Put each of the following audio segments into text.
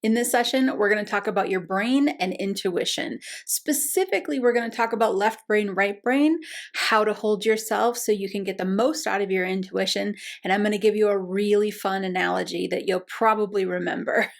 In this session, we're going to talk about your brain and intuition. Specifically, we're going to talk about left brain, right brain, how to hold yourself so you can get the most out of your intuition. And I'm going to give you a really fun analogy that you'll probably remember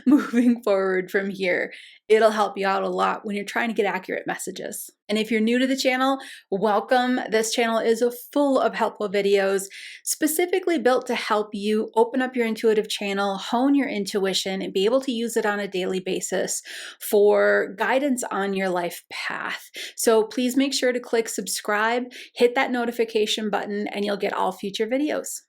moving forward from here. It'll help you out a lot when you're trying to get accurate messages. And if you're new to the channel, welcome. This channel is full of helpful videos specifically built to help you open up your intuitive channel, hone your intuition, and be able to use it on a daily basis for guidance on your life path. So please make sure to click subscribe, hit that notification button, and you'll get all future videos.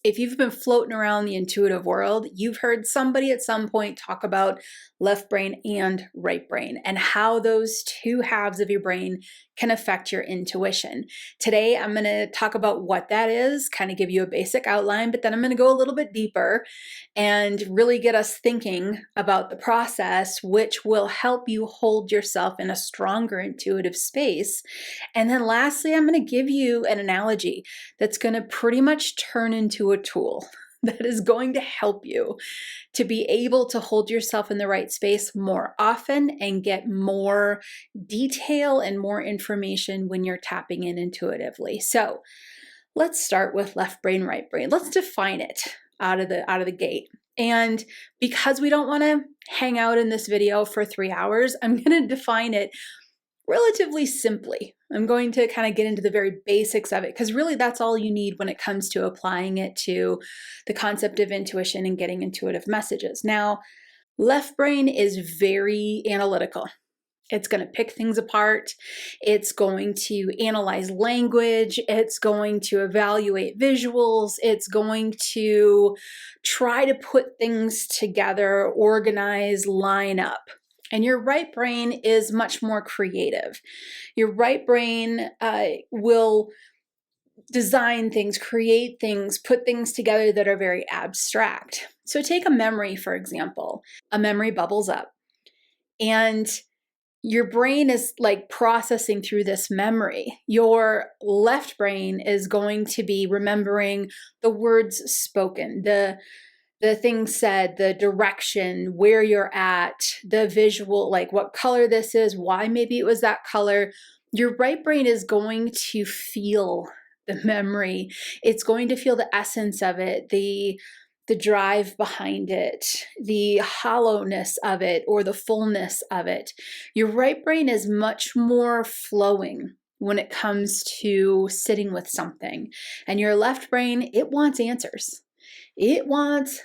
If you've been floating around the intuitive world, you've heard somebody at some point talk about left brain and right brain and how those two halves of your brain can affect your intuition. Today, I'm going to talk about what that is, kind of give you a basic outline, but then I'm going to go a little bit deeper and really get us thinking about the process, which will help you hold yourself in a stronger intuitive space. And then lastly, I'm going to give you an analogy that's going to pretty much turn into a tool that is going to help you to be able to hold yourself in the right space more often and get more detail and more information when you're tapping in intuitively. So let's start with left brain, right brain. Let's define it out of the gate. And because we don't want to hang out in this video for 3 hours, I'm going to define it relatively simply. I'm going to kind of get into the very basics of it because really that's all you need when it comes to applying it to the concept of intuition and getting intuitive messages. Now, left brain is very analytical. It's going to pick things apart. It's going to analyze language. It's going to evaluate visuals. It's going to try to put things together, organize, line up. And your right brain is much more creative. Your right brain will design things, create things, put things together that are very abstract. So take a memory, for example. A memory bubbles up and your brain is like processing through this memory. Your left brain is going to be remembering the words spoken, the things said, the direction, where you're at, the visual, like what color this is, why maybe it was that color. Your right brain is going to feel the memory. It's going to feel the essence of it, the drive behind it, the hollowness of it, or the fullness of it. Your right brain is much more flowing when it comes to sitting with something. And your left brain, it wants answers. It wants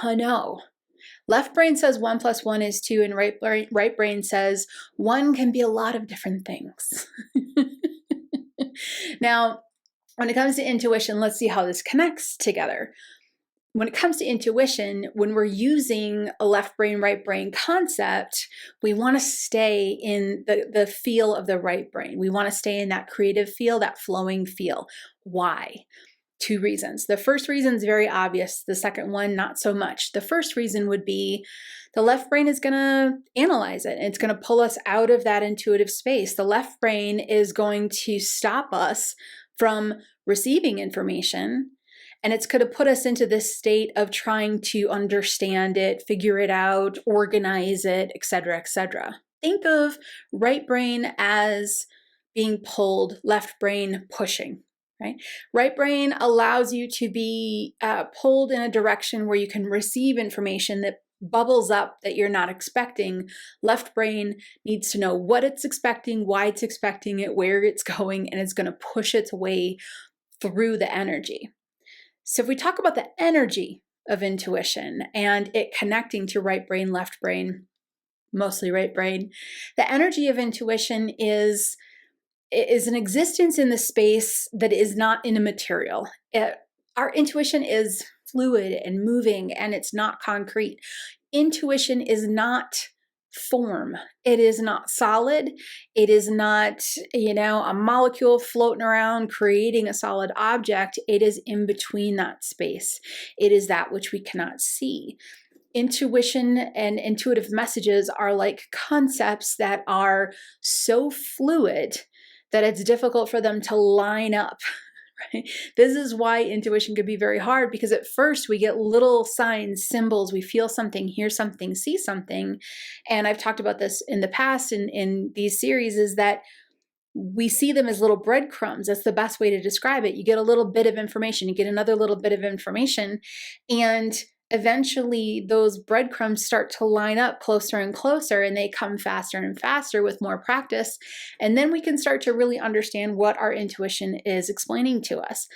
to know. Left brain says 1 + 1 is 2, and right brain says 1 can be a lot of different things. Now, when it comes to intuition, let's see how this connects together. When it comes to intuition, when we're using a left brain, right brain concept, we want to stay in the feel of the right brain. We want to stay in that creative feel, that flowing feel. Why? 2 reasons. The first reason is very obvious. The second one, not so much. The first reason would be the left brain is going to analyze it. It's going to pull us out of that intuitive space. The left brain is going to stop us from receiving information, and it's going to put us into this state of trying to understand it, figure it out, organize it, etc., etc. Think of right brain as being pulled, left brain pushing. Right? Right brain allows you to be pulled in a direction where you can receive information that bubbles up that you're not expecting. Left brain needs to know what it's expecting, why it's expecting it, where it's going, and it's going to push its way through the energy. So if we talk about the energy of intuition and it connecting to right brain, left brain, mostly right brain, the energy of intuition is an existence in the space that is not in a material. Our intuition is fluid and moving, and it's not concrete. Intuition is not form. It is not solid. It is not, a molecule floating around creating a solid object. It is in between that space. It is that which we cannot see. Intuition and intuitive messages are like concepts that are so fluid that it's difficult for them to line up, right? This is why intuition could be very hard, because at first we get little signs, symbols, we feel something, hear something, see something. And I've talked about this in the past in these series, is that we see them as little breadcrumbs. That's the best way to describe it. You get a little bit of information, you get another little bit of information, and eventually those breadcrumbs start to line up closer and closer, and they come faster and faster with more practice. And then we can start to really understand what our intuition is explaining to us.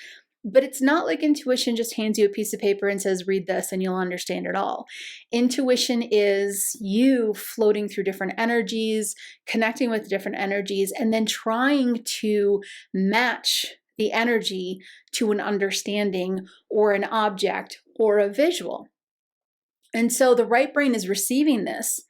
But it's not like intuition just hands you a piece of paper and says, read this and you'll understand it all. Intuition is you floating through different energies, connecting with different energies, and then trying to match the energy to an understanding or an object or a visual. And so the right brain is receiving this,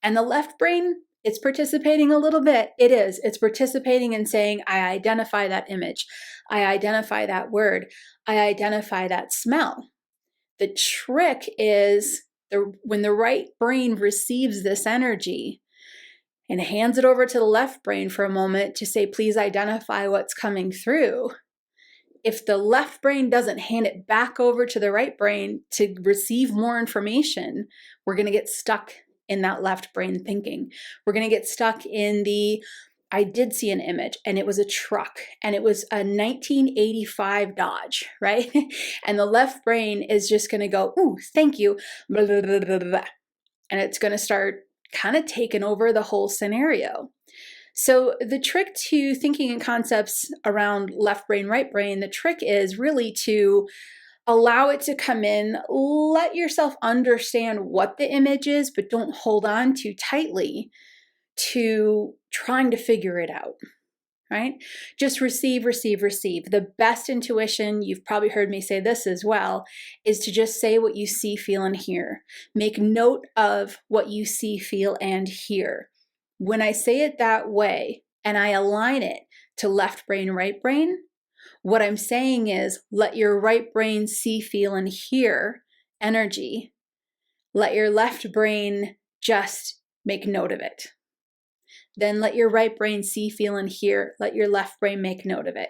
and the left brain, it's participating a little bit. It is. It's participating and saying, I identify that image. I identify that word. I identify that smell. The trick is when the right brain receives this energy and hands it over to the left brain for a moment to say, please identify what's coming through. If the left brain doesn't hand it back over to the right brain to receive more information, we're going to get stuck in that left brain thinking. We're going to get stuck in I did see an image and it was a truck and it was a 1985 Dodge, right? And the left brain is just going to go, ooh, thank you, blah, blah, blah, blah, blah. And it's going to start kind of taking over the whole scenario. So the trick to thinking in concepts around left brain, right brain, the trick is really to allow it to come in, let yourself understand what the image is, but don't hold on too tightly to trying to figure it out, right? Just receive, receive, receive. The best intuition, you've probably heard me say this as well, is to just say what you see, feel, and hear. Make note of what you see, feel, and hear. When I say it that way and I align it to left brain, right brain, what I'm saying is let your right brain see, feel, and hear energy. Let your left brain just make note of it. Then let your right brain see, feel, and hear. Let your left brain make note of it.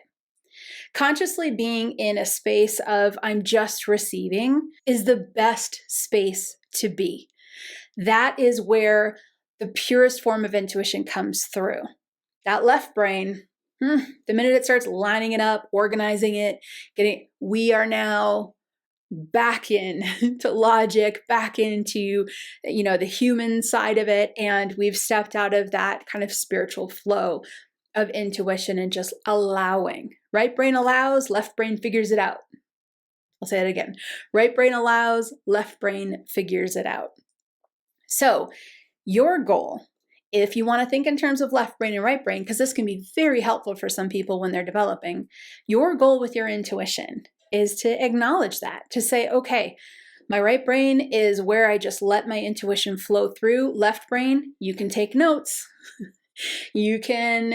Consciously being in a space of I'm just receiving is the best space to be. That is where the purest form of intuition comes through. That left brain, the minute it starts lining it up, organizing it, we are now back in to logic, back into, the human side of it. And we've stepped out of that kind of spiritual flow of intuition and just allowing. Right brain allows, left brain figures it out. I'll say it again. Right brain allows, left brain figures it out. So your goal, if you want to think in terms of left brain and right brain, because this can be very helpful for some people when they're developing, your goal with your intuition is to acknowledge that, to say, okay, my right brain is where I just let my intuition flow through. Left brain, you can take notes. You can,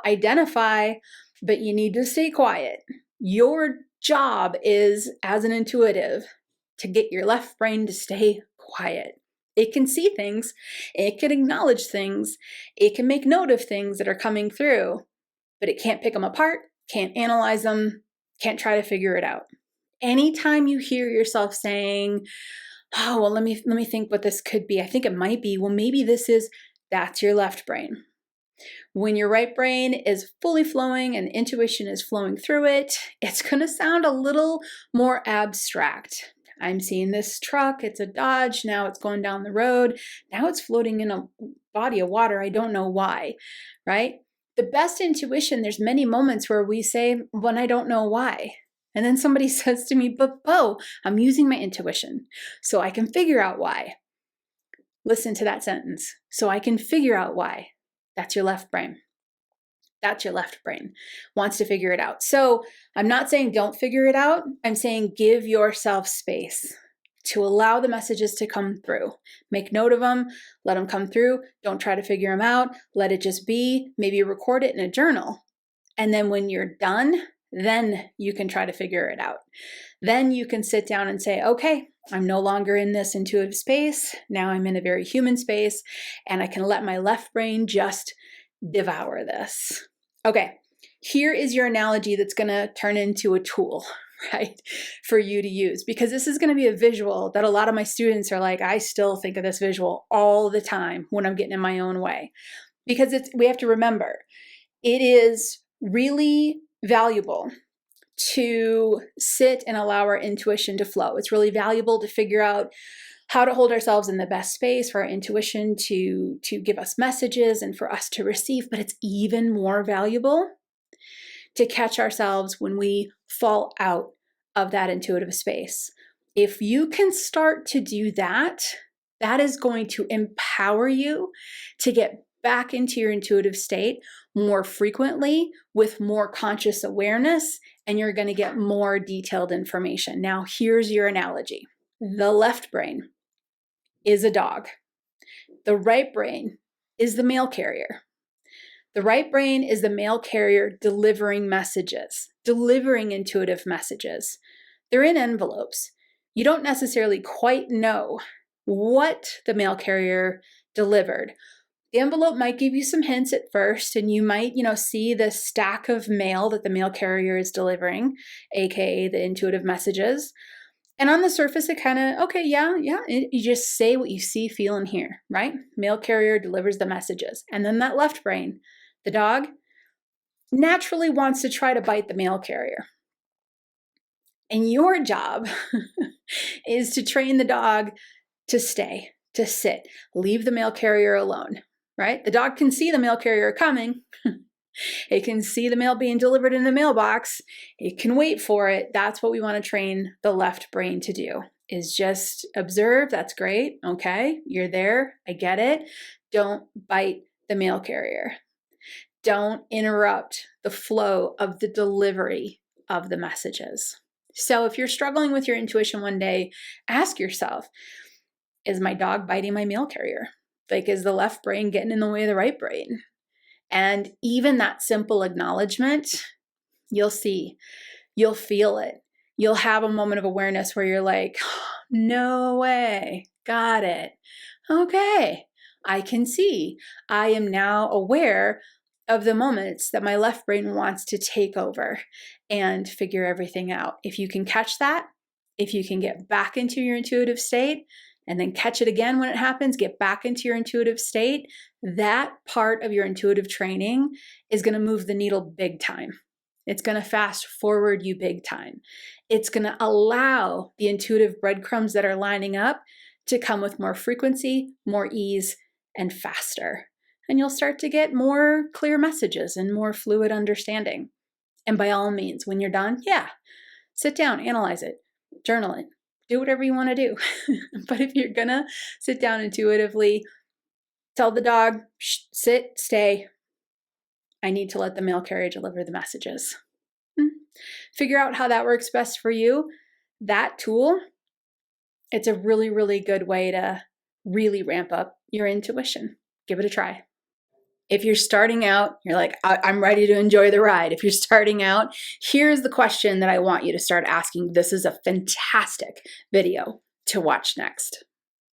identify, but you need to stay quiet. Your job is, as an intuitive, to get your left brain to stay quiet. It can see things, it can acknowledge things, it can make note of things that are coming through, but it can't pick them apart, can't analyze them, can't try to figure it out. Anytime you hear yourself saying, oh, well, let me think what this could be. I think it might be, well, maybe that's your left brain. When your right brain is fully flowing and intuition is flowing through it, it's going to sound a little more abstract. I'm seeing this truck, it's a Dodge, now it's going down the road, now it's floating in a body of water, I don't know why, right? The best intuition, there's many moments where we say, when I don't know why. And then somebody says to me, but Bo, I'm using my intuition, so I can figure out why. Listen to that sentence. So I can figure out why. That's your left brain. That's your left brain, wants to figure it out. So I'm not saying don't figure it out. I'm saying give yourself space to allow the messages to come through. Make note of them, let them come through. Don't try to figure them out. Let it just be. Maybe record it in a journal. And then when you're done, then you can try to figure it out. Then you can sit down and say, okay, I'm no longer in this intuitive space. Now I'm in a very human space, and I can let my left brain just devour this. Okay, Here is your analogy that's going to turn into a tool, right, for you to use, because this is going to be a visual that a lot of my students are like, I still think of this visual all the time when I'm getting in my own way, because we have to remember, it is really valuable to sit and allow our intuition to flow. It's really valuable to figure out how to hold ourselves in the best space for our intuition to give us messages and for us to receive, but it's even more valuable to catch ourselves when we fall out of that intuitive space. If you can start to do that, that is going to empower you to get back into your intuitive state more frequently with more conscious awareness, and you're going to get more detailed information. Now, here's your analogy. The left brain is a dog. The right brain is the mail carrier. The right brain is the mail carrier delivering messages, delivering intuitive messages. They're in envelopes. You don't necessarily quite know what the mail carrier delivered. The envelope might give you some hints at first, and you might, see the stack of mail that the mail carrier is delivering, aka the intuitive messages. And on the surface, it kind of, okay, yeah. You just say what you see, feel, and hear, right? Mail carrier delivers the messages. And then that left brain, the dog, naturally wants to try to bite the mail carrier. And your job is to train the dog to stay, to sit, leave the mail carrier alone, right? The dog can see the mail carrier coming. It can see the mail being delivered in the mailbox. It can wait for it. That's what we want to train the left brain to do, is just observe. That's great. Okay, you're there. I get it. Don't bite the mail carrier. Don't interrupt the flow of the delivery of the messages. So if you're struggling with your intuition one day, ask yourself, is my dog biting my mail carrier? Like, is the left brain getting in the way of the right brain? And even that simple acknowledgement, you'll see, you'll feel it. You'll have a moment of awareness where you're like, no way, got it. Okay, I can see. I am now aware of the moments that my left brain wants to take over and figure everything out. If you can catch that, if you can get back into your intuitive state, and then catch it again when it happens, get back into your intuitive state, that part of your intuitive training is going to move the needle big time. It's going to fast forward you big time. It's going to allow the intuitive breadcrumbs that are lining up to come with more frequency, more ease, and faster. And you'll start to get more clear messages and more fluid understanding. And by all means, when you're done, sit down, analyze it, journal it. Do whatever you want to do. But if you're going to sit down intuitively, tell the dog, sit, stay. I need to let the mail carrier deliver the messages. Figure out how that works best for you. That tool, it's a really, really good way to really ramp up your intuition. Give it a try. If you're starting out, you're like, I'm ready to enjoy the ride. If you're starting out, here's the question that I want you to start asking. This is a fantastic video to watch next.